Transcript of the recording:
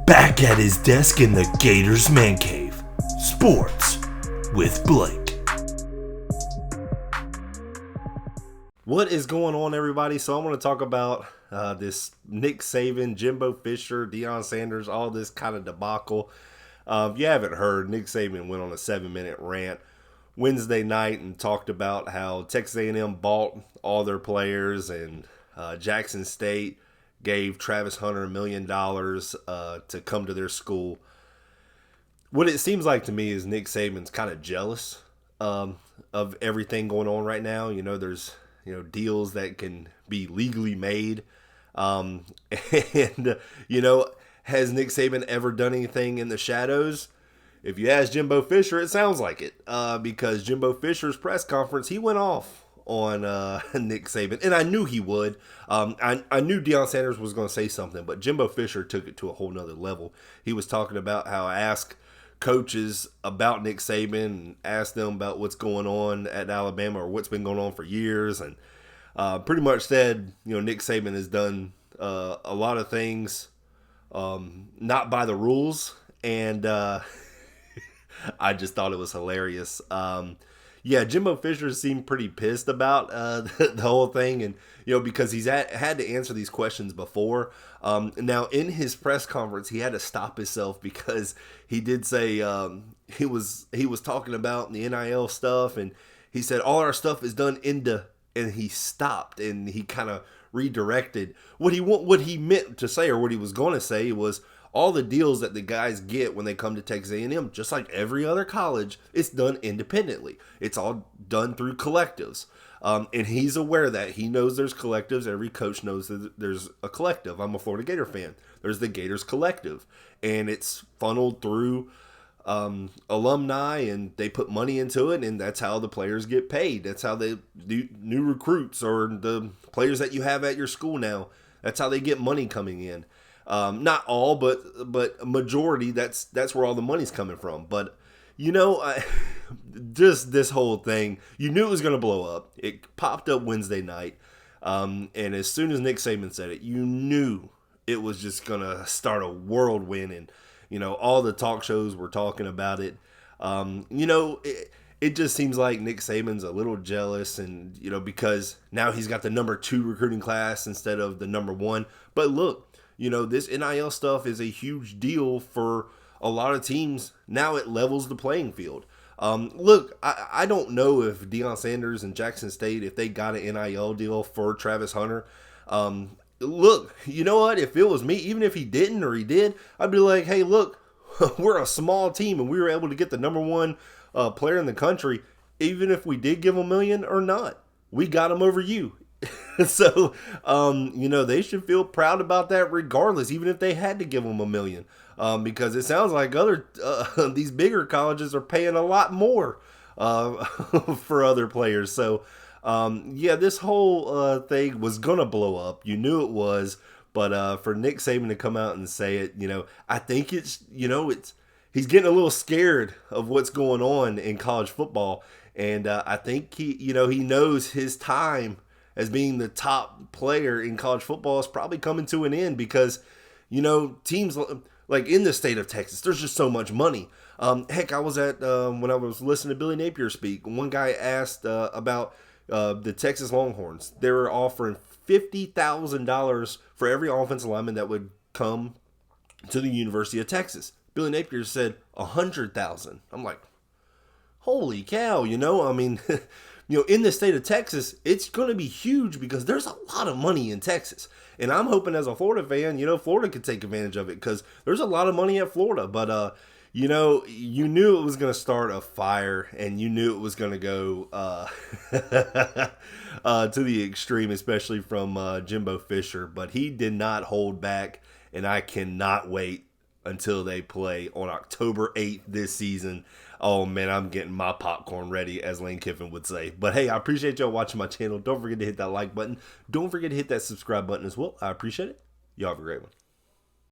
Back at his desk in the Gators Man Cave. Sports with Blake. What is going on, everybody? So I want to talk about this Nick Saban, Jimbo Fisher, Deion Sanders, all this kind of debacle. If you haven't heard, Nick Saban went on a 7-minute rant Wednesday night and talked about how Texas A&M bought all their players and Jackson State gave Travis Hunter $1 million to come to their school. What it seems like to me is Nick Saban's kind of jealous of everything going on right now. You know, there's deals that can be legally made. And, has Nick Saban ever done anything in the shadows? If you ask Jimbo Fisher, it sounds like it. Because Jimbo Fisher's press conference, he went off on Nick Saban. And I knew he would. I knew Deion Sanders was going to say something, but Jimbo Fisher took it to a whole nother level. He was talking about how I asked coaches about Nick Saban and asked them about what's going on at Alabama or what's been going on for years, and pretty much said, Nick Saban has done a lot of things not by the rules, and I just thought it was hilarious. Jimbo Fisher seemed pretty pissed about the whole thing, and because he's had to answer these questions before. Now in his press conference, he had to stop himself because he did say he was talking about the NIL stuff, and he said all our stuff is done and he stopped and he kind of redirected what he meant to say, or what he was going to say was all the deals that the guys get when they come to Texas A&M, just like every other college, it's done independently. It's all done through collectives. And he's aware of that. He knows there's collectives. Every coach knows that there's a collective. I'm a Florida Gator fan. There's the Gators Collective. And it's funneled through alumni, and they put money into it, and that's how the players get paid. That's how the new recruits or the players that you have at your school now, that's how they get money coming in. Not all, but a majority. That's where all the money's coming from. But just this whole thing, you knew it was going to blow up. It popped up Wednesday night, and as soon as Nick Saban said it, you knew it was just going to start a whirlwind, and all the talk shows were talking about it. It just seems like Nick Saban's a little jealous, and because now he's got the number 2 recruiting class instead of the number 1. But look. This NIL stuff is a huge deal for a lot of teams. Now it levels the playing field. Look, I don't know if Deion Sanders and Jackson State, if they got an NIL deal for Travis Hunter. Look, you know what? If it was me, even if he didn't or he did, I'd be like, hey, look, we're a small team and we were able to get the number 1 player in the country. Even if we did give him $1 million or not, we got him over you. So, they should feel proud about that regardless, even if they had to give them $1 million, because it sounds like these bigger colleges are paying a lot more for other players. So, this whole thing was going to blow up. You knew it was, but for Nick Saban to come out and say it, I think he's getting a little scared of what's going on in college football. And I think he knows his time as being the top player in college football is probably coming to an end because, teams like in the state of Texas, there's just so much money. Heck, I was at, when I was listening to Billy Napier speak, one guy asked about the Texas Longhorns. They were offering $50,000 for every offensive lineman that would come to the University of Texas. Billy Napier said $100,000. I'm like, holy cow, in the state of Texas, it's going to be huge because there's a lot of money in Texas. And I'm hoping as a Florida fan, Florida could take advantage of it because there's a lot of money at Florida. But, you knew it was going to start a fire and you knew it was going to go to the extreme, especially from Jimbo Fisher. But he did not hold back, and I cannot wait until they play on October 8th this season. Oh, man, I'm getting my popcorn ready, as Lane Kiffin would say. But, hey, I appreciate y'all watching my channel. Don't forget to hit that like button. Don't forget to hit that subscribe button as well. I appreciate it. Y'all have a great one.